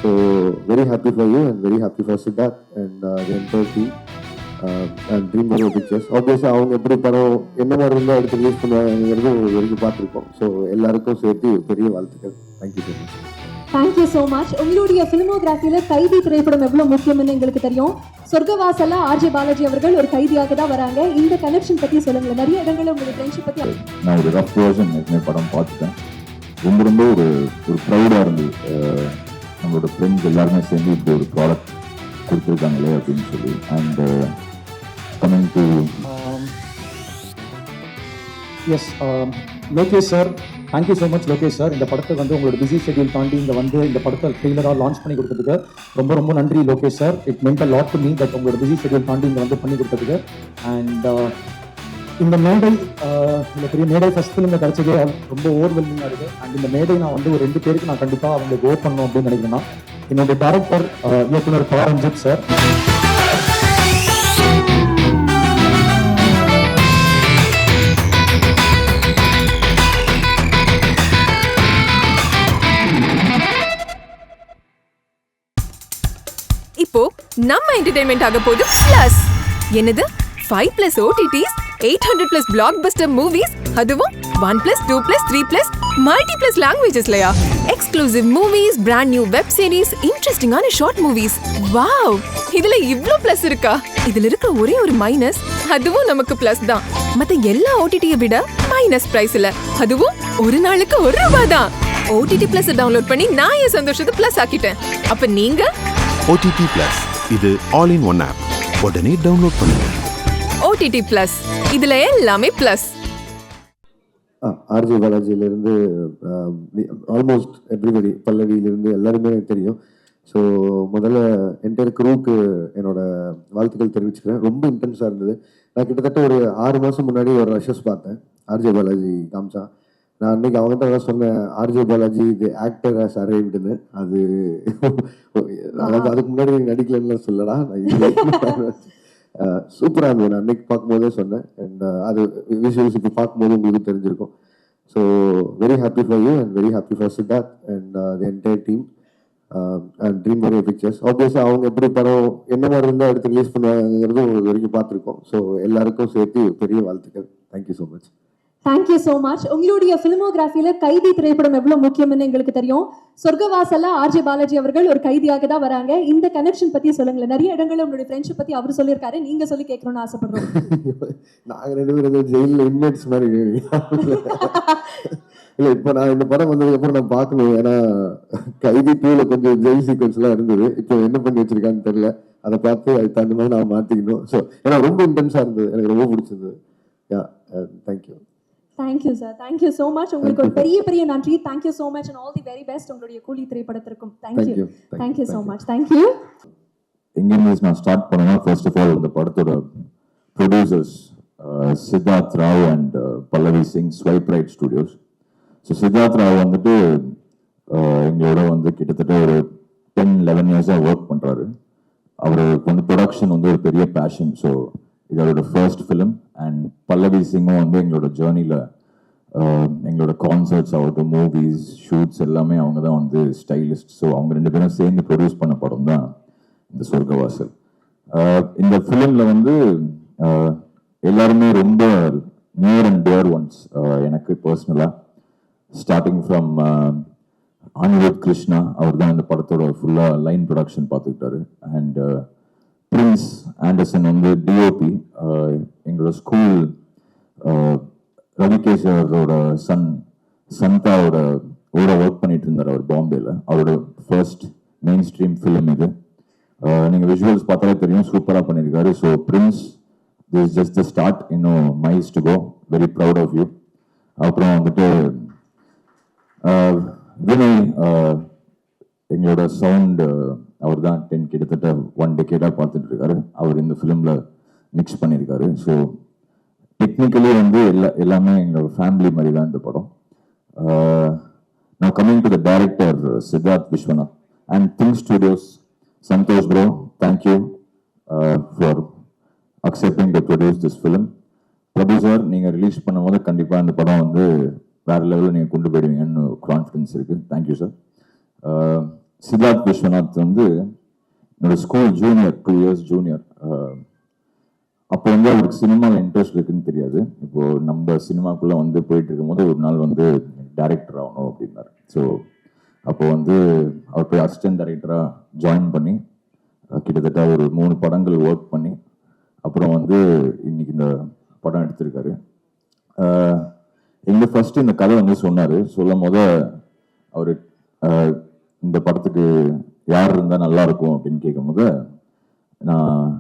So very happy for you and very happy for Siddharth and the entire team and Dream Warrior Pictures. ஆப்வியஸாக அவங்க எப்படி படம் என்ன மாதிரி இருந்தால் எடுத்து ரிலீஸ் பண்ணுவாங்கிறது வரைக்கும் பார்த்துருக்கோம். ஸோ எல்லாருக்கும் சேர்த்து பெரிய வாழ்த்துக்கள். Thank you so much. Thank you so much. உங்களுடைய ஃபிலிமோகிராஃபியில் கைதி திரைப்படம் எவ்வளோ முக்கியம்னு எங்களுக்கு தெரியும். சொர்க்கவாசல்ல ஆர்ஜே பாலாஜி அவர்கள் ஒரு கைதியாக தான் வராங்க. இந்த கனெக்ஷன் பற்றி சொல்லுங்களேன். நிறைய இடங்களில் உங்களுடைய ஃப்ரெண்ட்ஷிப் பற்றி. நான் ஒரு ரஃப் வேர்ஷன் படம் பார்த்துட்டேன். ரொம்ப ரொம்ப ஒரு ப்ரௌடாக இருந்தது. நம்மளோட ஃப்ரெண்ட்ஸ் எல்லாருமே சேர்ந்து இப்படி ஒரு ப்ராடக்ட் கொடுத்துருக்காங்களே அப்படின்னு சொல்லி. And coming to S Lokesh sir, thank you so much Lokesh sir. இந்த படத்தை உங்களோட பிஸி ஷெட்யூல் தாண்டி இங்கே இந்த படத்தை ட்ரெய்லராக லான்ச் பண்ணி கொடுத்ததுக்கு ரொம்ப ரொம்ப நன்றி Lokesh sir. It meant a lot to me that உங்களோட பிஸி ஷெட்யூல் தாண்டி இங்கே பண்ணி கொடுத்ததுக்கு. அண்ட் இந்த மேடை இந்த பெரிய மேடை ஃபர்ஸ்ட் ஃபிலிமில் கிடச்சதே ரொம்ப ஓவர்வெல்மிங்காக இருக்குது. அண்ட் இந்த மேடை நான் ஒரு 2 பேருக்கு நான் கண்டிப்பாக அவங்களுக்கு ஓட் பண்ணணும் அப்படின்னு நினைக்கிறேன்னா, என்னுடைய டைரக்டர் இயக்குனர் பாரஞ்சித் சார். இப்போ நம்ம என்டர்டெயின்மெண்ட் ஆக போகுது பிளஸ். என்னது 5+ OTTs, 800+ பிளாக்பஸ்டர் மூவிஸ், அதுவும் 1+, 2+, 3+ மல்டிப்ளஸ் லாங்குவேஜஸ்லயா. Exclusive movies, brand new web series, இன்ட்ரெஸ்டிங்கான ஷார்ட் மூவிஸ். வாவ், இதுல இவ்ளோ பிளஸ் இருக்கா? இதுல இருக்க ஒரே ஒரு மைனஸ், அதுவும் நமக்கு பிளஸ் தான். மத்த எல்லா OTT-யை விட மைனஸ் பிரைஸ் இல்ல, அதுவும் ஒரு நாளுக்கு ₹1 தான். OTT Plus டவுன்லோட் பண்ணி நான் என் சந்தோஷத்தை பிளஸ் ஆக்கிட்டேன். அப்ப நீங்க OTT Plus, இது ஆல் இன் ஒன் ஆப். உடனே டவுன்லோட் பண்ணுங்க. OTT Plus, இதுல எல்லாமே பிளஸ். ஆர்ஜே பாலாஜியிலேருந்து ஆல்மோஸ்ட் எவ்ரிபடி, பல்லவியிலிருந்து எல்லாருமே எனக்கு தெரியும். ஸோ முதல்ல என்டையர் குரூவுக்கு என்னோட வாழ்த்துக்கள் தெரிவிச்சுக்கிறேன். ரொம்ப இன்டென்ஸாக இருந்தது. நான் கிட்டத்தட்ட ஒரு 6 மாதம் முன்னாடி ஒரு ரஷஸ் பார்த்தேன் ஆர்ஜே பாலாஜி காமிச்சா. நான் அன்னைக்கு அவங்ககிட்ட தான் சொன்னேன், ஆர்ஜே பாலாஜி இது ஆக்டர் ஆஸ் அரைவ்டுன்னு. அது அதாவது அதுக்கு முன்னாடி நடிக்கலன்னு சொல்லலாம். சூப்பராக இருந்தது. நான் அன்னைக்கு பார்க்கும்போதே சொன்னேன். அண்ட் அது விஷுவல்ஸ் இப்போ பார்க்கும்போது உங்களுக்கு தெரிஞ்சிருக்கும். So very happy for you and very happy for Siddharth and the entire team and Dream Warrior Pictures. ஆப்வியஸாக அவங்க எப்படி படம் என்ன மாதிரி இருந்தால் எடுத்து ரிலீஸ் பண்ணுவாங்கிறது உங்களுக்கு வரைக்கும் பார்த்துருக்கோம். ஸோ எல்லாருக்கும் சேர்த்து பெரிய வாழ்த்துக்கள். Thank you so much. Thank you so much. உங்களுடைய ஃபிலிமோகிராஃபியில் கைதி திரைப்படம் எவ்வளோ முக்கியம்னு எங்களுக்கு தெரியும். சொர்க்கவாசல்ல ஆர்ஜே பாலாஜி அவர்கள் ஒரு கைதியாக தான் வராங்க. இந்த கனெக்ஷன் பற்றி சொல்லுங்களேன். நிறைய இடங்களில் உங்களுடைய ஃப்ரெண்ட்ஷிப் பற்றி அவர் சொல்லியிருக்காரு. நீங்க சொல்லி கேட்கணும்னு ஆசைப்படுறோம். நாங்கள் 2 பேரும் ஜெயிலில் இன்மேட்ஸ் மாதிரி இல்லை. இப்போ நான் இந்த படம் வந்ததுக்கப்புறம் நான் பார்க்கணும். ஏன்னா கைதி 2ல கொஞ்சம் ஜெயில் சீக்வன்ஸ்லாம் இருந்தது. இப்போ என்ன பண்ணி வச்சிருக்கான்னு தெரியல. அதை பார்த்து அதுக்கு தகுந்த மாதிரி நான் மாற்றிக்கணும். ஸோ ஏன்னா ரொம்ப இன்டென்ஸாக இருந்தது, எனக்கு ரொம்ப பிடிச்சிருந்தது. Yeah, thank you. Thank you sir. Thank you so much. உங்களுக்கு ஒரு பெரிய பெரிய நன்றி. Thank you so much and all the very best உங்களுடைய கூலி திரைப்படத்திற்கும். Thank you. Thank you so much. Thank you. எங்கேருந்து நான் ஸ்டார்ட் பண்ணேன்னா, ஃபர்ஸ்ட் ஆஃப் ஆல் இந்த படத்தோட producers Siddharth Rao and Pallavi Singh, Swipe Right Studios. So Siddharth Rao எங்களோட கிட்டத்தட்ட ஒரு 10-11 இயர்ஸாக ஒர்க் பண்ணுறாரு. அவருக்கு ப்ரொடக்ஷன் ஒரு பெரிய பேஷன். ஸோ இதோட ஃபர்ஸ்ட் ஃபிலிம். அண்ட் பல்லவி சிங்கும் எங்களோட ஜேர்னியில் எங்களோட கான்சர்ட்ஸ் ஆகட்டும், மூவிஸ், ஷூட்ஸ் எல்லாமே அவங்க தான் ஸ்டைலிஸ்ட். ஸோ அவங்க 2 பேரும் சேர்ந்து ப்ரொடியூஸ் பண்ண படம் தான் இந்த சொர்க்கவாசல். இந்த ஃபிலிமில் எல்லாருமே ரொம்ப நியர் அண்ட் டியர் ஒன்ஸ் எனக்கு பர்சனலாக. ஸ்டார்டிங் ஃப்ரம் அனிருத் கிருஷ்ணா, அவர் தான் இந்த படத்தோட ஃபுல்லாக லைன் ப்ரொடக்ஷன் பார்த்துக்கிட்டாரு. அண்ட் பிரின்ஸ் ஆண்டர்சன் டிஓபி, எங்களோட ஸ்கூல் ரவிகேஷரோட சன் சந்தாவோட ஒர்க் பண்ணிட்டு இருந்தார் அவர் பாம்பேல. அவரோட ஃபர்ஸ்ட் மெயின் ஸ்ட்ரீம் ஃபிலிம் இது. நீங்கள் விஷுவல்ஸ் பார்த்தாலே தெரியும், சூப்பராக பண்ணியிருக்காரு. So Prince, this is just the start, இன்னும் miles to go. Very proud of you. அப்புறம் வினய், எங்களோட சவுண்ட் அவர் தான் கிட்டத்தட்ட 1 decade பார்த்துட்டு இருக்காரு. அவர் இந்த ஃபிலிமில் மிக்ஸ் பண்ணியிருக்காரு. ஸோ டெக்னிக்கலி எல்லாமே எங்கள் ஃபேமிலி மாதிரி தான் இந்த படம். நான் coming to the director Siddharth Vishwanath and Think Studios. Santhosh bro, thank you for accepting to produce this film. Prabhu sir, நீங்கள் ரிலீஸ் பண்ணும்போது கண்டிப்பாக இந்த படம் வேறு லெவலில் நீங்கள் கொண்டு போயிடுவீங்கன்னு கான்ஃபிடன்ஸ் இருக்குது. Thank you sir. சித்தார்த் விஸ்வநாத் வந்து என்னோட ஸ்கூல் ஜூனியர், 2 years ஜூனியர். அப்போ வந்து அவருக்கு சினிமாவில் இன்ட்ரெஸ்ட் இருக்குன்னு தெரியாது. இப்போ நம்ம சினிமாக்குள்ளே வந்து போயிட்டு இருக்கும்போது ஒரு நாள் வந்து டைரக்டர் ஆகணும் அப்படின்னாரு. ஸோ அப்போ வந்து அவர் போய் அசிஸ்டன்ட் டைரக்டராக ஜாயின் பண்ணி கிட்டத்தட்ட ஒரு 3 படங்கள் ஒர்க் பண்ணி அப்புறம் வந்து இன்னைக்கு இந்த படம் எடுத்திருக்காரு. எங்களுக்கு ஃபர்ஸ்ட் இந்த கதை வந்து சொன்னார். சொல்லும் போது அவர் இந்த படத்துக்கு யார் இருந்தால் நல்லா இருக்கும் அப்படின்னு கேட்கும்போது நான்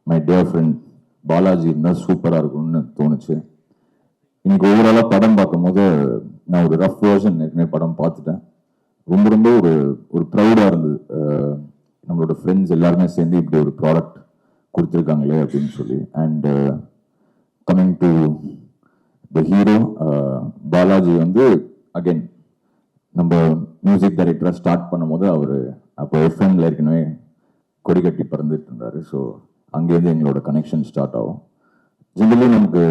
மை டியர் ஃப்ரெண்ட் பாலாஜி இருந்தால் சூப்பராக இருக்கும்னு தோணுச்சு. இன்னைக்கு ஓவராலாக படம் பார்க்கும்போது நான் ஒரு ரஃப் வேர்ஷன் ஏற்கனவே படம் பார்த்துட்டேன். ரொம்ப ரொம்ப ஒரு ப்ரௌடாக இருந்தது. நம்மளோட ஃப்ரெண்ட்ஸ் எல்லாருமே சேர்ந்து இப்படி ஒரு ப்ராடக்ட் கொடுத்துருக்காங்களே அப்படின்னு சொல்லி. And coming to the hero Balaji வந்து அகெயின் நம்ம மியூசிக் டைரக்டராக ஸ்டார்ட் பண்ணும்போது அவர் அப்போ எஃப்எம்ல ஏற்கனவே கொடி கட்டி பறந்துட்டு இருந்தார். ஸோ அங்கேருந்து எங்களோட கனெக்ஷன் ஸ்டார்ட் ஆகும். ஜென்ரலி நமக்கு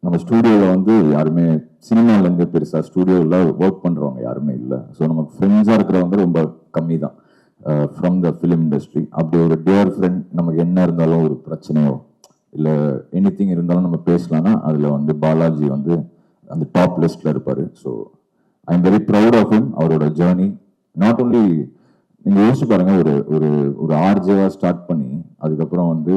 நம்ம ஸ்டூடியோவில் வந்து யாருமே சினிமாவிலேருந்து பெருசாக ஸ்டூடியோவில் ஒர்க் பண்ணுறவங்க யாருமே இல்லை. ஸோ நமக்கு ஃப்ரெண்ட்ஸாக இருக்கிறவங்க ரொம்ப கம்மி தான் ஃப்ரம் த ஃபிலிம் இண்டஸ்ட்ரி. அப்படி ஒரு டியர் ஃப்ரெண்ட் நமக்கு என்ன இருந்தாலும் ஒரு பிரச்சனையோ இல்லை எனிதிங் இருந்தாலும் நம்ம பேசலாம்னா அதில் வந்து பாலாஜி வந்து அந்த டாப் லிஸ்ட்டில் இருப்பார். So I am very proud of him. அவரோட ஜேர்னி நாட் ஓன்லி நீங்கள் யோசிச்சு பாருங்க, ஒரு ஆர்ஜேவாக ஸ்டார்ட் பண்ணி அதுக்கப்புறம் வந்து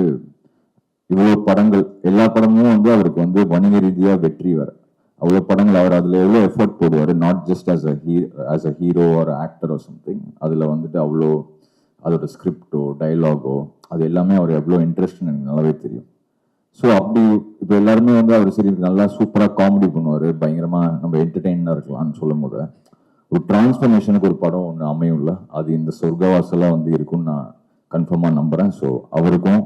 இவ்வளோ படங்கள், எல்லா படமும் வந்து அவருக்கு வந்து வணிக ரீதியாக வெற்றி வர அவ்வளோ படங்கள் அவர் அதில் எவ்வளோ எஃபர்ட் போடுவார். Not just as a hero R actor or something. அதில் வந்துட்டு அவ்வளோ அதோட ஸ்கிரிப்டோ டைலாகோ அது எல்லாமே அவர் எவ்வளோ இன்ட்ரெஸ்ட்னு எனக்கு நல்லாவே தெரியும். ஸோ அப்படி இப்போ எல்லாருமே வந்து அவர் சரி நல்லா சூப்பராக காமெடி பண்ணுவார், பயங்கரமாக நம்ம என்டர்டெயினாக இருக்கலாம்னு சொல்லும் போது ஒரு டிரான்ஸ்ஃபர்மேஷனுக்கு ஒரு படம் ஒன்று அமையும்ல, அது இந்த சொர்க்கவாசலாக வந்து இருக்கும்னு நான் கன்ஃபார்மாக நம்புகிறேன். ஸோ அவருக்கும்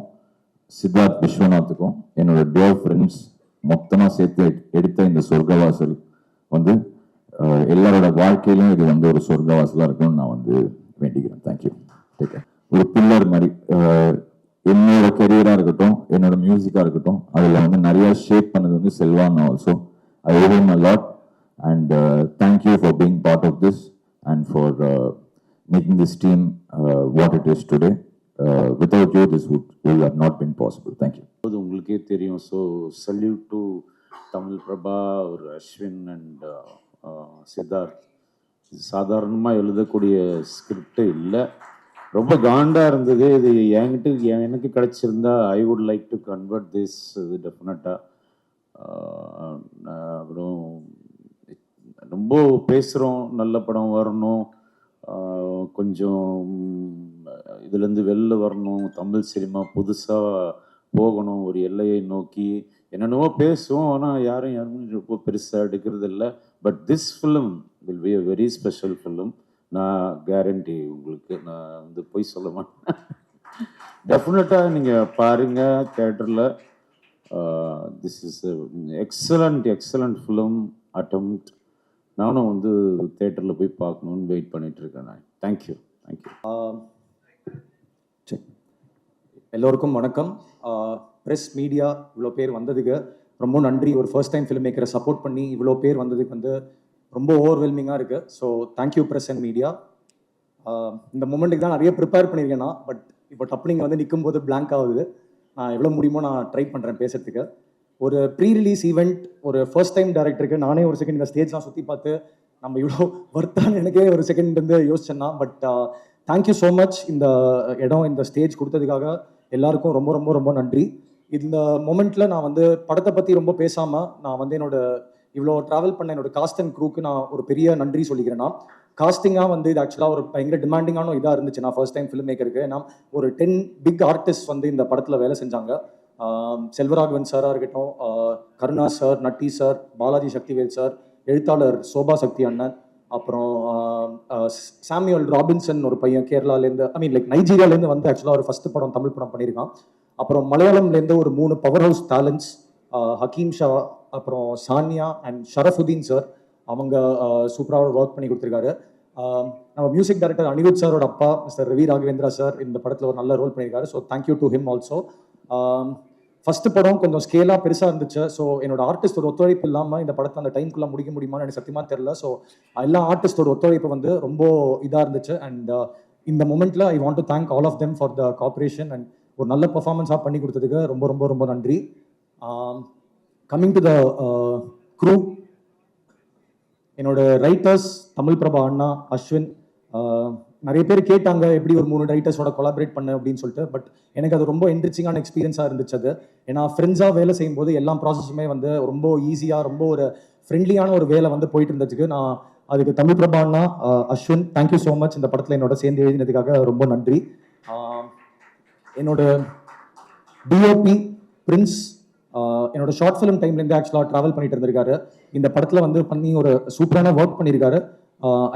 சித்தார்த் விஸ்வநாத்துக்கும் என்னோட டியர் ஃப்ரெண்ட்ஸ் மொத்தமாக சேர்த்து எடுத்த இந்த சொர்க்கவாசல் வந்து எல்லாரோட வாழ்க்கையிலும் இது வந்து ஒரு சொர்க்கவாசலாக இருக்கும்னு நான் வந்து வேண்டிக்கிறேன். தேங்க்யூ. Take care. ஒரு பில்லர் மாதிரி என்னோட கெரியராக இருக்கட்டும், என்னோட மியூசிக்காக இருக்கட்டும், அதில் வந்து நிறைய ஷேப் பண்ணது வந்து Selvan also. I owe him a lot and thank you for being part of this and for making this team what it is today. Without you this would have not been possible. Thank you. அது உங்களுக்கே தெரியும். So salute to Tamil Prabha, ஒரு Ashwin and Siddharth. சாதாரணமாக எழுதக்கூடிய ஸ்கிரிப்டே இல்லை, ரொம்ப காண்டாக இருந்தது. இது எனக்கு கிடச்சிருந்தா I would like to convert this. இது டெஃபினட்டாக அப்புறம் ரொம்ப பேசுகிறோம், நல்ல படம் வரணும், கொஞ்சம் இதுலேருந்து வெளில வரணும், தமிழ் சினிமா புதுசாக போகணும், ஒரு எல்லையை நோக்கி என்னென்னவோ பேசுவோம். ஆனால் யாரும் ரொம்ப பெருசாக எடுக்கிறது இல்லை. But this film will be a very special film. நான் கேரண்டி உங்களுக்கு, நான் வந்து போய் சொல்ல மாட்டேன். டெஃபினட்டாக நீங்கள் பாருங்கள் தேட்டரில். This is excellent film attempt. நானும் வந்து தேட்டரில் போய் பார்க்கணுன்னு வெயிட் பண்ணிட்டு இருக்கேன். நான் தேங்க்யூ. எல்லோருக்கும் வணக்கம். ப்ரெஸ் மீடியா இவ்வளோ பேர் வந்ததுக்கு ரொம்ப நன்றி. ஒரு ஃபர்ஸ்ட் டைம் ஃபிலிம் மேக்கரை சப்போர்ட் பண்ணி இவ்வளோ பேர் வந்ததுக்கு வந்து ரொம்ப ஓவர்வெல்மிங்காக இருக்குது. So thank you press and media. இந்த மூமெண்ட்டுக்கு தான் நிறைய ப்ரிப்பேர் பண்ணியிருக்கேன் நான். பட் இப்போ டப்ளிங் வந்து நிற்கும் போது பிளாங்க் ஆகுது. நான் எவ்வளோ முடியுமோ நான் ட்ரை பண்ணுறேன் பேசுறதுக்கு. ஒரு ப்ரீ ரிலீஸ் ஈவெண்ட், ஒரு ஃபர்ஸ்ட் டைம் டேரக்டருக்கு நானே ஒரு செகண்ட் இந்த ஸ்டேஜ்லாம் சுற்றி பார்த்து நம்ம இவ்வளோ ஒர்த்தான்னு எனக்கே ஒரு செகண்ட் வந்து யோசிச்சேன்னா. பட் தேங்க்யூ ஸோ மச் இந்த இடம், இந்த ஸ்டேஜ் கொடுத்ததுக்காக எல்லாருக்கும் ரொம்ப ரொம்ப ரொம்ப நன்றி. இந்த மொமெண்ட்டில் நான் வந்து படத்தை பற்றி ரொம்ப பேசாமல் நான் வந்து என்னோட இவ்வளோ ட்ராவல் பண்ண என்னோட காஸ்ட் அண்ட் க்ரூக்கு நான் ஒரு பெரிய நன்றி சொல்லிக்கிறேன்னா. காஸ்டிங்காக வந்து இது ஆக்சுவலாக ஒரு பயங்கர டிமாண்டிங்கான இதாக இருந்துச்சு நான் ஃபர்ஸ்ட் டைம் ஃபிலிம் மேக்கருக்கு. ஏன்னா ஒரு 10 பிக் ஆர்டிஸ்ட் வந்து இந்த படத்தில் வேலை செஞ்சாங்க. செல்வராகவன் சாராக இருக்கட்டும், கருணா சார், நட்டி சார், பாலாஜி சக்திவேல் சார், எழுத்தாளர் சோபா சக்தி அண்ணன், அப்புறம் சாமியல் ராபின்சன் ஒரு பையன் கேரளாலேருந்து நைஜீரியாலேருந்து வந்து ஆக்சுவலாக ஒரு ஃபஸ்ட்டு படம் தமிழ் படம் பண்ணியிருக்கான். அப்புறம் மலையாளம்லேருந்து ஒரு 3 power house talents, Hakeem Shah, அப்புறம் சானியா அண்ட் ஷரஃபுதீன் சார். அவங்க சூப்பராக ஒர்க் பண்ணி கொடுத்துருக்காரு. நம்ம மியூசிக் டைரக்டர் அனிருத் சாரோட அப்பா மிஸ்டர் ரவி ராகவேந்திரா சார் இந்த படத்தில் ஒரு நல்ல ரோல் பண்ணியிருக்காரு. So thank you to him also. First படம் கொஞ்சம் ஸ்கேலாக பெருசாக இருந்துச்சு. ஸோ என்னோட ஆர்டிஸ்டோட ஒத்துழைப்பு இல்லாமல் இந்த படத்தை அந்த டைம்குள்ளே முடிக்க முடியுமான்னு எனக்கு சத்தியமாக தெரியல. ஸோ எல்லா ஆர்டிஸ்டோட ஒத்துழைப்பு வந்து ரொம்ப இதாக இருந்துச்சு. அண்ட் இந்த மூமெண்ட்டில் I want to thank all of them for the cooperation and ஒரு நல்ல பர்ஃபார்மன்ஸாக பண்ணி கொடுத்ததுக்கு ரொம்ப ரொம்ப ரொம்ப நன்றி. கம்மிங் டு த க்ரூ, என்னோட ரைட்டர்ஸ் தமிழ் பிரபா அண்ணா, அஸ்வின், நிறைய பேர் கேட்டாங்க எப்படி ஒரு 3 ரைட்டர்ஸோட கொலாபரேட் பண்ண அப்படின்னு சொல்லிட்டு. பட் எனக்கு அது ரொம்ப என்ரிச்சிங்கான எக்ஸ்பீரியன்ஸாக இருந்துச்சு. அது ஏன்னா ஃப்ரெண்ட்ஸாக வேலை செய்யும்போது எல்லா ப்ராசஸுமே வந்து ரொம்ப ஈஸியாக ரொம்ப ஒரு ஃப்ரெண்ட்லியான ஒரு வேலை வந்து போயிட்டு இருந்துச்சுக்கு. நான் அதுக்கு தமிழ் பிரபா அண்ணா, அஸ்வின், தேங்க்யூ ஸோ மச் இந்த படத்தில் என்னோட சேர்ந்து எழுதினதுக்காக ரொம்ப நன்றி. என்னோட டிஓபி பிரின்ஸ் என்னோட ஷார்ட் ஃபிலிம் டைம்லேருந்து ஆக்சுவலாக ட்ராவல் பண்ணிட்டு இருந்திருக்காரு. இந்த படத்தில் வந்து பண்ணி ஒரு சூப்பரான ஒர்க் பண்ணியிருக்காரு.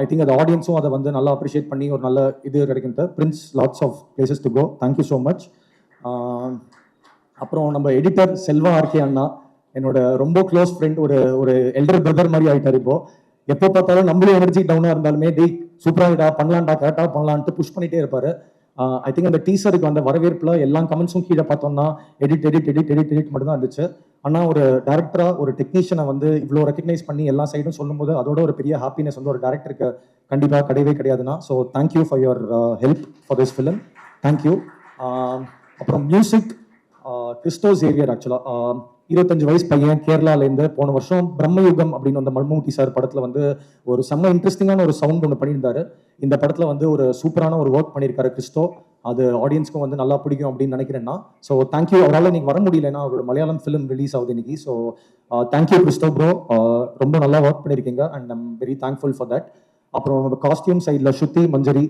ஐ திங்க் அது ஆடியன்ஸும் அதை வந்து நல்லா அப்ரிஷியேட் பண்ணி ஒரு நல்ல இது கிடைக்குது. Prince, lots of places to go, thank you so much. அப்புறம் நம்ம எடிட்டர் செல்வா ஆர்கே அண்ணா, என்னோட ரொம்ப க்ளோஸ் ஃப்ரெண்ட், ஒரு எல்டர் பிரதர் மாதிரி ஆகிட்டார். இப்போ எப்போ பார்த்தாலும் நம்மளும் எனர்ஜி டவுனாக இருந்தாலுமே டேய் சூப்பராகிட்டா பண்ணலான்டா கரெக்டாக பண்ணலான்ட்டு புஷ் பண்ணிகிட்டே இருப்பார். ஐ திங்க் அந்த டீசருக்கு வந்த வரவேற்பில் எல்லா கமெண்ட்ஸும் கீழே பார்த்தோம்னா எடிட் மட்டும் தான் இருந்துச்சு. ஆனால் ஒரு டேரக்டராக ஒரு டெக்னீஷியனை வந்து இவ்வளோ ரெக்கக்னைஸ் பண்ணி எல்லா சைடும் சொல்லும்போது அதோட ஒரு பெரிய ஹாப்பினஸ் வந்து ஒரு டேரக்டருக்கு கண்டிப்பாக கிடையவே கிடையாதுன்னா. So thank you for your help for this film, thank you. அப்புறம் மியூசிக் கிறிஸ்டோ சேவியர், ஆக்சுவலாக 25 வயசு பையன், கேரளாலேருந்து போன வருஷம் பிரம்மயுகம் அப்படின்னு வந்த மம்முட்டி சார் படத்தில் வந்து ஒரு செம்ம இன்ட்ரெஸ்டிங்கான ஒரு சவுண்ட் ஒன்று பண்ணியிருந்தாரு. இந்த படத்தில் வந்து ஒரு சூப்பரான ஒரு ஒர்க் பண்ணியிருக்காரு கிறிஸ்டோ. அது ஆடியன்ஸ்க்கும் வந்து நல்லா பிடிக்கும் அப்படின்னு நினைக்கிறேன்னா. So thank you. அவரால் இன்னைக்கு வர முடியலன்னா அவரோட மலையாளம் ஃபிலிம் ரிலீஸ் ஆகுது இன்னைக்கு. ஸோ தேங்க்யூ கிறிஸ்டோ ப்ரோ, ரொம்ப நல்லா ஒர்க் பண்ணியிருக்கீங்க and I'm very thankful for that. அப்புறம் நம்ம காஸ்டியூம் சைடில் Shruti Manjari,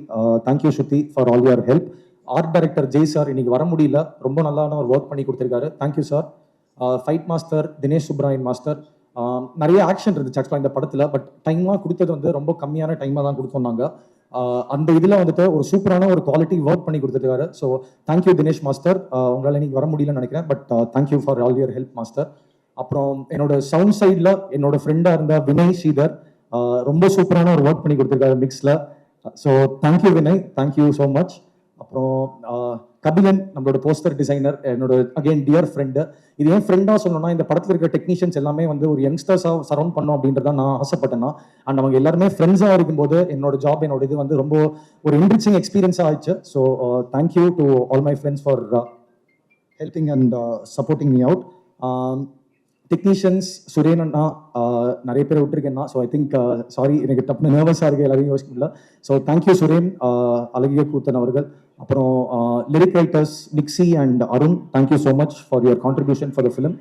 thank you Shruti for all your help. Art director Jai sir இன்னைக்கு வர முடியல, ரொம்ப நல்லான ஒரு ஒர்க் பண்ணி கொடுத்துருக்காரு, thank you sir. Fight master Dinesh Subbarayan master, நிறைய ஆக்ஷன் இருந்துச்சு ஆக்சுவலாக இந்த படத்தில். பட் டைமாக கொடுத்தது வந்து ரொம்ப கம்மியான டைமாக தான் கொடுத்தோம்னாங்க. அந்த இதில் வந்துட்டு ஒரு சூப்பரான ஒரு குவாலிட்டி ஒர்க் பண்ணி கொடுத்துருக்காரு. So thank you Dinesh master. உங்களால் இன்னைக்கு வர முடியலன்னு நினைக்கிறேன், but thank you for all your help master. அப்புறம் என்னோட சவுண்ட் சைடில் என்னோட ஃப்ரெண்டாக இருந்த வினய் ஸ்ரீதர், ரொம்ப சூப்பரான ஒரு ஒர்க் பண்ணி கொடுத்துருக்காரு மிக்ஸில். So thank you Vinay, thank you so much. அப்புறம் கபிலன், நம்மளோட போஸ்டர் டிசைனர், என்னோட அகைன் டியர் ஃப்ரெண்டு. இது ஏன் ஃப்ரெண்டாக சொல்லணும்னா இந்த படத்தில் இருக்கிற டெக்னீஷியன்ஸ் எல்லாமே வந்து ஒரு யங்ஸ்டர்ஸாக சரௌண்ட் பண்ணோம் அப்படின்றத நான் ஆசைப்பட்டேன்னா. அண்ட் அவங்க எல்லாருமே ஃப்ரெண்ட்ஸாக இருக்கும்போது என்னோட ஜாப் என்னோட இது வந்து ரொம்ப ஒரு என்ரிச்சிங் எக்ஸ்பீரியன்ஸாக ஆயிடுச்சு. So thank you to all my friends for helping and supporting me out. Technicians Suren அண்ணா, நிறைய பேர் விட்டுருக்கேன்னா. ஸோ ஐ திங்க் சாரி, எனக்கு டப்புனு நர்வஸாக இருக்குது, எல்லாரையும் யோசிக்க முடியல. ஸோ தேங்க்யூ சுரேன், அழகிய கூத்தன் அவர்கள். அப்புறம் lyric writers Nixy and Arun, thank you so much for your contribution for the film,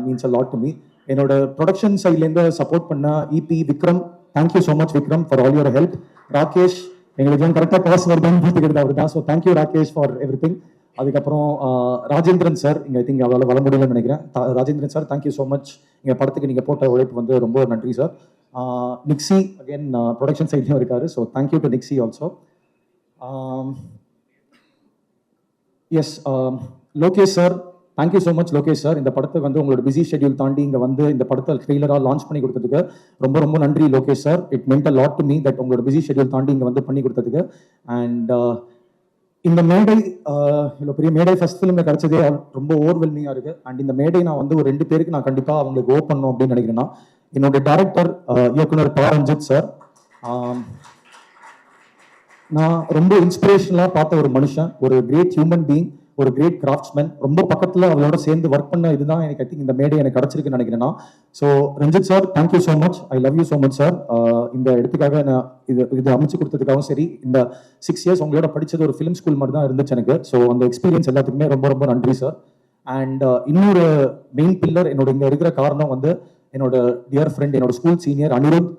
means a lot to me. என்னோட ப்ரொடக்ஷன் சைட்லேருந்து சப்போர்ட் பண்ண EP Vikram, thank you so much Vikram for all your help. Rakesh, எங்களுக்குலாம் கரெக்டாக பாஸ் வருதான்னு பார்த்துக்கிறது அவர் தான். So thank you Rakesh for everything. அதுக்கப்புறம் ராஜேந்திரன் சார், இங்கே ஐ திங்க் அவ்வளோ வர முடியலன்னு நினைக்கிறேன். Rajendran sir, thank you so much. எங்கள் படத்துக்கு நீங்கள் போட்ட உழைப்பு வந்து ரொம்ப நன்றி சார். நிக்ஸி அகெயின் ப்ரொடக்ஷன் சைட்லேயும் இருக்காரு. So thank you to Nixy also. Yes, Lokesh sir, thank you so much Lokesh sir. இந்த படத்துக்கு வந்து உங்களோட பிஸி ஷெட்யூல் தாண்டி இங்கே வந்து இந்த படத்தை ட்ரெய்லராக லான்ச் பண்ணி கொடுத்ததுக்கு ரொம்ப ரொம்ப நன்றி Lokesh sir. It meant a lot to me that உங்களோட பிஸி ஷெட்யூல் தாண்டி இங்கே வந்து பண்ணி கொடுத்ததுக்கு. அண்ட் இந்த மேடை, இவ்வளோ பெரிய மேடை ஃபர்ஸ்ட் ஃபிலிமில் கிடச்சதே ரொம்ப ஓவர்வெல்மிங்காக இருக்குது. அண்ட் இந்த மேடை நான் வந்து ஒரு 2 பேருக்கு நான் கண்டிப்பாக அவங்களுக்கு ஓ பண்ணணும் அப்படின்னு நினைக்கிறேன்னா, என்னோட டைரக்டர் இயக்குனர் பா ரஞ்சித் சார். நான் ரொம்ப இன்ஸ்பிரேஷனலாக பார்த்த ஒரு மனுஷன், ஒரு கிரேட் ஹியூமன் பீயிங், ஒரு கிரேட் கிராஃப்ட்ஸ்மேன். ரொம்ப பக்கத்தில் அவளோட சேர்ந்து ஒர்க் பண்ண இதுதான் எனக்கு ஐ திங்க் இந்த மேடை எனக்கு கிடச்சிருக்குன்னு நினைக்கிறேன்னா. So Ranjith sir, thank you so much, I love you so much sir. இந்த இடத்துக்காக நான் இது அமைச்சு கொடுத்ததுக்காகவும் சரி, இந்த 6 இயர்ஸ் உங்களோட படித்தது ஒரு ஃபிலிம் ஸ்கூல் மாதிரி தான் இருந்துச்சு எனக்கு. ஸோ அந்த எக்ஸ்பீரியன்ஸ் எல்லாத்துக்குமே ரொம்ப ரொம்ப நன்றி சார். அண்ட் இன்னொரு மெயின் பில்லர் என்னோட இங்கே இருக்கிற காரணம் வந்து என்னோட டியர் ஃப்ரெண்ட், என்னோட ஸ்கூல் சீனியர் அனிருத்.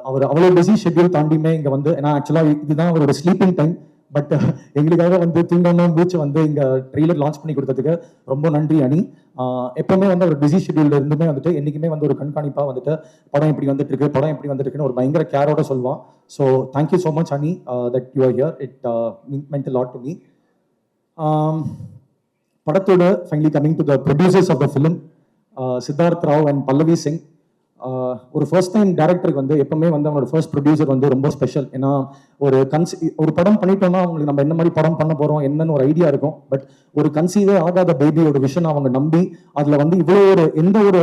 அவர் அவ்வளோ பிஸி ஷெட்யூல் தாண்டியுமே இங்கே வந்து, ஏன்னா ஆக்சுவலாக இதுதான் அவரோட ஸ்லீப்பிங் டைம், பட் எங்களுக்காக வந்து தூங்காம மூச்சு வந்து இங்கே ட்ரெய்லர் லான்ச் பண்ணி கொடுத்ததுக்கு ரொம்ப நன்றி அனி. எப்பவுமே வந்து ஒரு பிஸி ஷெட்யூல்ல இருந்துமே வந்துட்டு என்றைக்குமே வந்து ஒரு கண்காணிப்பாக வந்துட்டு படம் எப்படி வந்துட்டு இருக்குன்னு ஒரு பயங்கர கேரோட சொல்லுவான். So thank you so much Ani that you are here. It meant a lot to me. படத்தோட finally coming to the producers of the film, Siddharth Rao and Pallavi Singh. ஒரு ஃபர்ஸ்ட் டைம் டேரக்டருக்கு வந்து எப்பவுமே வந்து அவனோட ஃபர்ஸ்ட் ப்ரொடியூசர் வந்து ரொம்ப ஸ்பெஷல். ஏன்னா ஒரு படம் பண்ணிட்டோம்னா அவங்களுக்கு நம்ம என்ன மாதிரி படம் பண்ண போறோம் என்னன்னு ஒரு ஐடியா இருக்கும். பட் ஒரு கன்சீவே ஆகாத பேபியோட விஷன் அவங்க நம்பி அதுல வந்து இவ்வளோ ஒரு எந்த ஒரு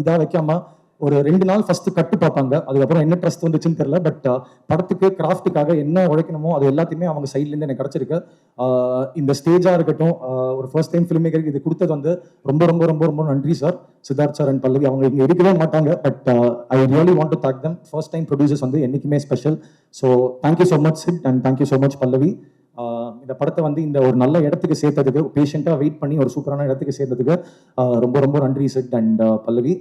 இதா வைக்காம ஒரு 2 நாள் ஃபர்ஸ்ட் கட்டு பார்ப்பாங்க. அதுக்கப்புறம் என்ன ட்ரஸ்ட் வந்துச்சுன்னு தெரியல. பட் படத்துக்கு கிராஃப்ட்டுக்காக என்ன உழைக்கணுமோ அது எல்லாத்தையுமே அவங்க சைட்லேருந்து எனக்கு கிடைச்சிருக்கு. இந்த ஸ்டேஜா இருக்கட்டும், ஒரு ஃபர்ஸ்ட் டைம் ஃபிலிம் மேக்கருக்கு இது கொடுத்தது வந்து ரொம்ப ரொம்ப ரொம்ப ரொம்ப நன்றி sir. Siddharth sir and Pallavi அவங்க இங்கே இருக்கவே மாட்டாங்க. But I really want to thank them. First time producers வந்து என்னைக்குமே special. So thank you so much Sid and thank you so much Pallavi. இந்த படத்தை வந்து இந்த ஒரு நல்ல இடத்துக்கு சேர்த்ததுக்கு, பேஷண்ட்டாக வெயிட் பண்ணி ஒரு சூப்பரான இடத்துக்கு சேர்த்ததுக்கு ரொம்ப ரொம்ப நன்றி sit and Pallavi.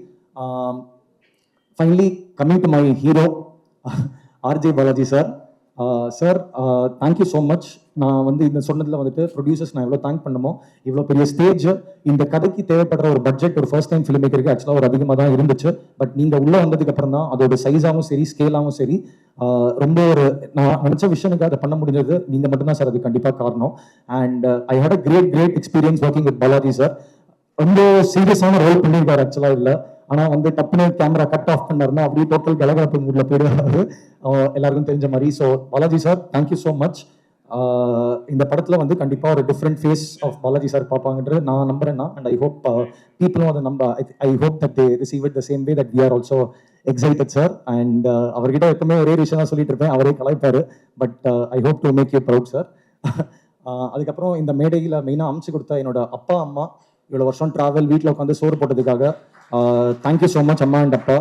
Finally, coming to my hero, RJ Balaji sir. Sir, thank you so much. நான் வந்து இந்த சொன்னதில் வந்துட்டு ப்ரொடியூசர்ஸ் நான் எவ்வளோ தேங்க் பண்ணமோ, இவ்வளோ பெரிய ஸ்டேஜ் இந்த கதைக்கு தேவைப்படுற ஒரு பட்ஜெட் ஒரு ஃபர்ஸ்ட் டைம் ஃபிலிம் மேக்கருக்கு ஆக்சுவலாக ஒரு அதிகமாக தான் இருந்துச்சு. பட் நீங்கள் உள்ளே வந்ததுக்கு அப்புறம் தான் அதோட சைஸாகவும் சரி ஸ்கேலாகவும் சரி ரொம்ப ஒரு நான் நினச்ச விஷயனுக்கு அதை பண்ண முடிஞ்சது நீங்கள் மட்டும்தான் சார். அது கண்டிப்பாக காரணம். And I had a great experience working with Balaji sir. ரொம்ப சீரியஸான ரோல் பண்ணியிருக்காரு ஆக்சுவலாக இல்லை. ஆனால் வந்து டப்புனு கேமரா கட் ஆஃப் பண்ணாருன்னா அப்படியே டோட்டல் கலகலப்பு மூடில் போயிடுவாரு எல்லாருக்கும் தெரிஞ்ச மாதிரி. So Balaji sir thank you so much. இந்த படத்தில் வந்து கண்டிப்பாக ஒரு different face of Balaji sir பார்ப்பாங்கன்றது நான் நம்புறேன்னா. அண்ட் ஐ ஹோப் பீப்புளும் அதை I hope that they receive it the same way that we are also excited sir. And அவர்கிட்ட எப்பவுமே ஒரே விஷயம் தான் சொல்லிட்டு இருப்பேன், அவரே கலாய்ப்பாரு. But I hope to make you proud sir. அதுக்கப்புறம் இந்த மேடையில் மெயினாக அமைச்சு கொடுத்த என்னோட அப்பா அம்மா, இவ்வளோ வருஷம் ட்ராவல் வீட்டில் உட்காந்து சோறு போட்டதுக்காக தேங்க்யூ ஸோ மச் அம்மா அண்ட் அப்பா.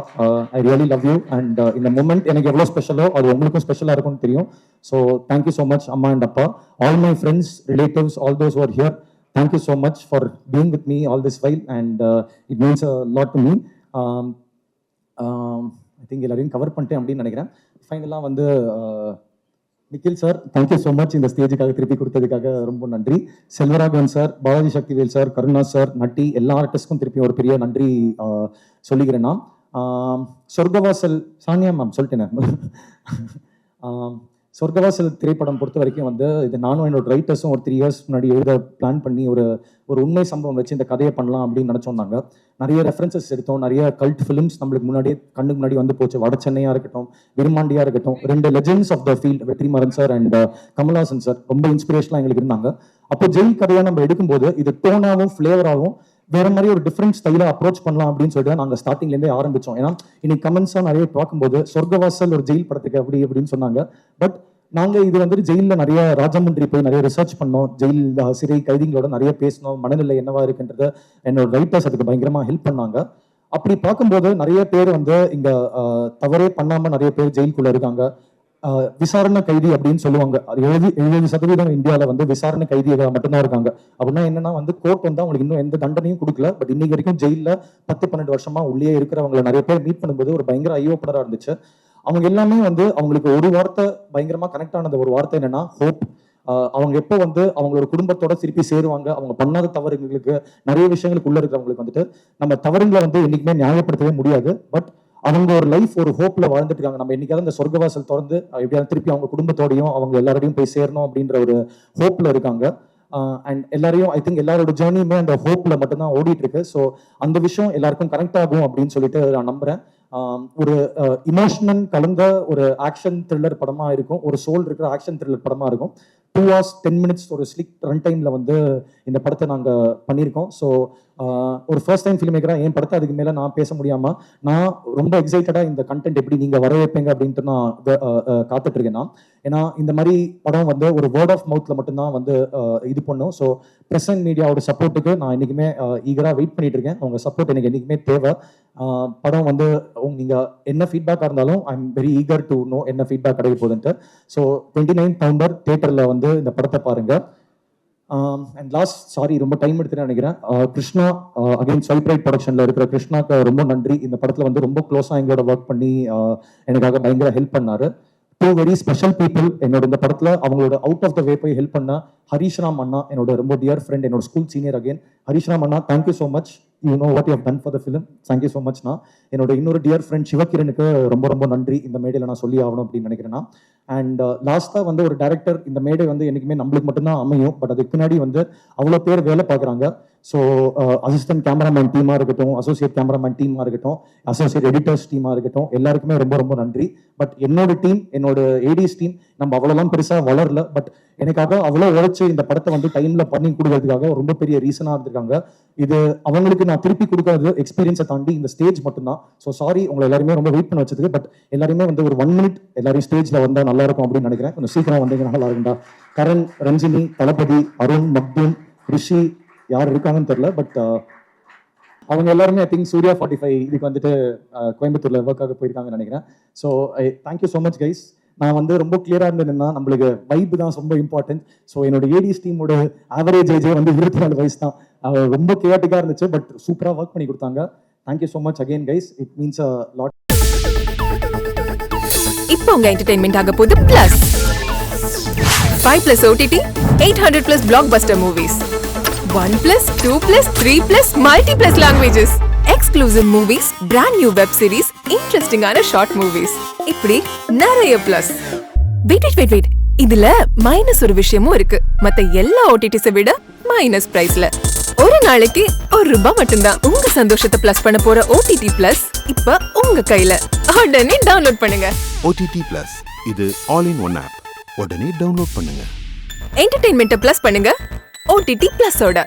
I really love you. And இந்த மூமெண்ட் எனக்கு எவ்வளோ ஸ்பெஷலோ அது உங்களுக்கும் ஸ்பெஷலாக இருக்கும்னு தெரியும். ஸோ தேங்க்யூ ஸோ மச் அம்மா அண்ட் அப்பா. All my friends, relatives, all those are here, thank you so much for being with me all this while. And it means a lot to me. I think எல்லாரையும் cover பண்ணிட்டேன் அப்படின்னு நினைக்கிறேன். ஃபைனலாக வந்து Nikhil sir thank you so much இந்த ஸ்டேஜுக்காக திருப்பி கொடுத்ததுக்காக ரொம்ப நன்றி. Selvaraghavan sir, Balaji Sakthivel sir, Karuna sir, Natty எல்லா ஆர்டிஸ்ட்க்கும் திருப்பி ஒரு பெரிய நன்றி சொல்லிக்கிறேன் நான். சொர்க்கவாசல் சானியா மேம் சொல்லிட்டேன். சொர்க்கவாசல் திரைப்படம் பொறுத்த வரைக்கும் வந்து இது நானும் என்னோட ரைட்டர்ஸும் ஒரு 3 years முன்னாடி எழுத பிளான் பண்ணி ஒரு உண்மை சம்பவம் வச்சு இந்த கதையை பண்ணலாம் அப்படின்னு நினச்சோம்னாங்க. நிறைய ரெஃபரன்சஸ் எடுத்தோம், நிறைய கல்ட் ஃபிலிம்ஸ் நம்மளுக்கு முன்னாடியே கண்ணுக்கு முன்னாடி வந்து போச்சு. வட சென்னையாக இருக்கட்டும், விருமாண்டியாக இருக்கட்டும், 2 legends of the field Vetrimaaran sir and Kamal Haasan sir ரொம்ப இன்ஸ்பிரேஷனாக எங்களுக்கு இருந்தாங்க. அப்போ ஜெயில் கதையாக நம்ம எடுக்கும்போது இது டோனாகவும் ஃப்ளேவராகவும் வேற மாதிரி ஒரு டிஃப்ரெண்ட் ஸ்டைல அப்ரோச் பண்ணலாம் அப்படின்னு சொல்லிட்டு நாங்கள் ஸ்டார்டிங்லேருந்தே ஆரம்பிச்சோம். ஏன்னா இன்னைக்கு கமெண்ட்ஸாக நிறைய பார்க்கும்போது சொர்க்கவாசல் ஒரு ஜெயில் படத்துக்கு அப்படி அப்படின்னு சொன்னாங்க. பட் நாங்கள் இது வந்துட்டு ஜெயிலில் நிறைய ராஜமன்றி போய் நிறைய ரிசர்ச் பண்ணோம், ஜெயில் சிறை கைதிகளோட நிறைய பேசணும், மனநிலை என்னவா இருக்குன்றத என்னோட ரைட்டர்ஸ் அதுக்கு பயங்கரமாக ஹெல்ப் பண்ணாங்க. அப்படி பார்க்கும்போது நிறைய பேர் வந்து இங்கே தவறே பண்ணாமல் நிறைய பேர் ஜெயிலுக்குள்ளே இருக்காங்க. விசாரணை கைதி அப்படின்னு சொல்லுவாங்க. அது 70% இந்தியாவில் வந்து விசாரணை கைதிகள் மட்டும்தான் இருக்காங்க. அப்படின்னா என்னன்னா வந்து கோர்ட் வந்து அவங்களுக்கு இன்னும் எந்த தண்டனையும் கொடுக்கல. பட் இன்னைக்கு வரைக்கும் ஜெயிலில் 10-12 வருஷமா உள்ளே இருக்கிறவங்களை நிறைய பேர் மீட் பண்ணும்போது ஒரு பயங்கர ஐயோப்பனராக இருந்துச்சு. அவங்க எல்லாமே வந்து அவங்களுக்கு ஒரு வார்த்தை பயங்கரமா கனெக்ட் ஆனது. ஒரு வார்த்தை என்னன்னா ஹோப். அவங்க எப்போ வந்து அவங்களோட குடும்பத்தோட திருப்பி சேருவாங்க, அவங்க பண்ணாத தவறுங்களுக்கு நிறைய விஷயங்களுக்கு உள்ள இருக்கிறவங்களுக்கு வந்துட்டு நம்ம தவறுங்களை வந்து என்னைக்குமே நியாயப்படுத்தவே முடியாது. பட் அவங்க ஒரு லைஃப் ஒரு ஹோப்ல வாழ்ந்துட்டு இருக்காங்க. நம்ம என்னைக்காவது இந்த சொர்க்கவாசல் திறந்து எப்படியாவது திருப்பி அவங்க குடும்பத்தோடையும் அவங்க எல்லாரோடையும் போய் சேரணும் அப்படின்ற ஒரு ஹோப்ல இருக்காங்க. அண்ட் எல்லாரையும் ஐ திங்க் எல்லாரோட ஜேர்னியுமே அந்த ஹோப்ல மட்டும்தான் ஓடிட்டு இருக்கு. ஸோ அந்த விஷயம் எல்லாருக்கும் கனெக்ட் ஆகும் அப்படின்னு சொல்லிட்டு நான் நம்புறேன். ஒரு இமோஷனல் கலந்த ஒரு ஆக்ஷன் த்ரில்லர் படமா இருக்கும், ஒரு சோல் இருக்கிற ஆக்ஷன் த்ரில்லர் படமா இருக்கும். 2 hours 10 minutes ஒரு ஸ்லிக் ரன் டைம்ல வந்து இந்த படத்தை நாங்கள் பண்ணியிருக்கோம். ஸோ ஒரு ஃபர்ஸ்ட் டைம் ஃபிலிம் மேக்கராக என் படத்தை அதுக்கு மேலே நான் பேச முடியாமல் நான் ரொம்ப எக்ஸைட்டடாக இந்த கண்டென்ட் எப்படி நீங்கள் வர வைப்பீங்க அப்படின்ட்டு நான் காத்துட்டு இருக்கேன் நான். ஏன்னா இந்த மாதிரி படம் வந்து ஒரு வேர்ட் ஆஃப் மவுத்தில் மட்டும்தான் வந்து இது பண்ணும். ஸோ ப்ரெஸ் அண்ட் மீடியாவோட சப்போர்ட்டுக்கு நான் என்றைக்குமே ஈகராக வெயிட் பண்ணிட்டு இருக்கேன். உங்கள் சப்போர்ட் எனக்கு என்றைக்குமே தேவை. படம் வந்து நீங்கள் என்ன ஃபீட்பேக்காக இருந்தாலும் ஐ am very eager to know என்ன ஃபீட்பேக் கிடைக்க போகுதுன்ட்டு. ஸோ 29 November தியேட்டரில் வந்து இந்த படத்தை பாருங்கள். அண்ட் லாஸ்ட் சாரி ரொம்ப டைம் எடுத்துன்னு நினைக்கிறேன். கிருஷ்ணா அகைன் ஸ்வைப் ரைட் ப்ரொடக்ஷனில் இருக்கிற கிருஷ்ணாக்கு ரொம்ப நன்றி. இந்த படத்தில் வந்து ரொம்ப க்ளோஸாக எங்களோட ஒர்க் பண்ணி எனக்காக பயங்கர ஹெல்ப் பண்ணார். 2 very ஸ்பெஷல் பீப்புள் என்னோட இந்த படத்தில் அவங்களோட அவுட் ஆஃப் த வே போய் ஹெல்ப் பண்ண ஹரிஷ்ராம் அண்ணா, என்னோட ரொம்ப டியர் ஃப்ரெண்ட், என்னோட ஸ்கூல் சீனியர். அகைன் ஹரிஷ்ராம் அண்ணா, thank you so much. You know what you have done for the film. Thank you so மச்ண்ணா. என்னோட இன்னொரு டியர் ஃப்ரெண்ட் சிவகிரனுக்கு ரொம்ப ரொம்ப நன்றி. இந்த மேடையில் நான் சொல்லி ஆகணும் அப்படின்னு நினைக்கிறேன்னா. அண்ட் லாஸ்ட்டாக வந்து ஒரு டைரக்டர், இந்த மேடை வந்து என்றைக்குமே நம்மளுக்கு மட்டும்தான் அமையும். பட் அதுக்கு பின்னாடி வந்து அவ்வளோ பேர் வேலை பார்க்குறாங்க. ஸோ அசிஸ்டன்ட் கேமராமேன் டீமாக இருக்கட்டும், அசோசியேட் கேமராமேன் டீமாக இருக்கட்டும், அசோசியேட் எடிட்டர்ஸ் டீமாக இருக்கட்டும், எல்லாருக்குமே ரொம்ப ரொம்ப நன்றி. பட் என்னோட டீம், என்னோட ஏடிஸ் டீம் நம்ம அவ்வளோலாம் பெருசாக வளரல. பட் எனக்காக அவ்வளோ உழைச்சு இந்த படத்தை வந்து டைமில் பண்ணி கொடுக்கறதுக்காக ரொம்ப பெரிய ரீசனாக இருந்திருக்காங்க. இது அவங்களுக்கு நான் திருப்பி கொடுக்கறது எக்ஸ்பீரியன்ஸை தாண்டி இந்த ஸ்டேஜ் மட்டும்தான். ஸோ சாரி உங்களை எல்லாருமே ரொம்ப வெயிட் பண்ண வச்சதுக்கு. பட் எல்லாருமே வந்து ஒரு 1 minute எல்லாரும் ஸ்டேஜில் வந்தால் நல்லா இருக்கும் அப்படின்னு நினைக்கிறேன். கொஞ்சம் சீக்கிரம் வந்தீங்கன்னா நல்லா இருக்கும்டா. கரண், ரஞ்சினி, தளபதி, அருண், மக்தூம், ரிஷி, யார் இருக்காங்கன்னு தெரியல. பட் அவங்க எல்லாருமே ஐ திங்க் சூர்யா 45 இதுக்கு வந்துட்டு கோயம்புத்தூர்ல ஒர்க்காக போயிருக்காங்கன்னு நினைக்கிறேன். So thank you so much guys. நான் வந்து ரொம்ப கிளியராக இருந்ததுன்னா நம்மளுக்கு வைப் தான் ரொம்ப இம்பார்ட்டன்ட். ஸோ என்னோட ஏடிஎஸ் டீமோட ஆவரேஜ் ஏஜே வந்து 24 வயசு தான். ரொம்ப கிளியாட்டிக்காக இருந்துச்சு. பட் சூப்பராக ஒர்க் பண்ணி கொடுத்தாங்க. Thank you so much again guys. It means a lot. இப்போ உங்க என்டர்டெயின்மெண்ட் ஆக போகுது plus 5+ OTT 800+ blockbuster movies 1+, 2+, 3+, multi+ languages exclusive movies, brand new web series, interesting ஆன short movies இப்படி நிறைய பிளஸ். வெயிட் இதுல மைனஸ் ஒரு விஷயமும் இருக்கு. மத்த எல்லா ஓடிடிஸை விட மைனஸ் பிரைஸ்ல ஒரு நாளைக்கு ₹1 மட்டும்தான். உங்க சந்தோஷத்தை பிளஸ் பண்ண போற OTT பிளஸ் இப்ப உங்க கையில. உடனே டவுன்லோட் பண்ணுங்க. OTT Plus இது ஆல் இன் ஒன் ஆப். உடனே டவுன்லோட் பண்ணுங்க. என்டர்டெயின்மெண்ட்டை பிளஸ் பண்ணுங்க OTT பிளஸோட.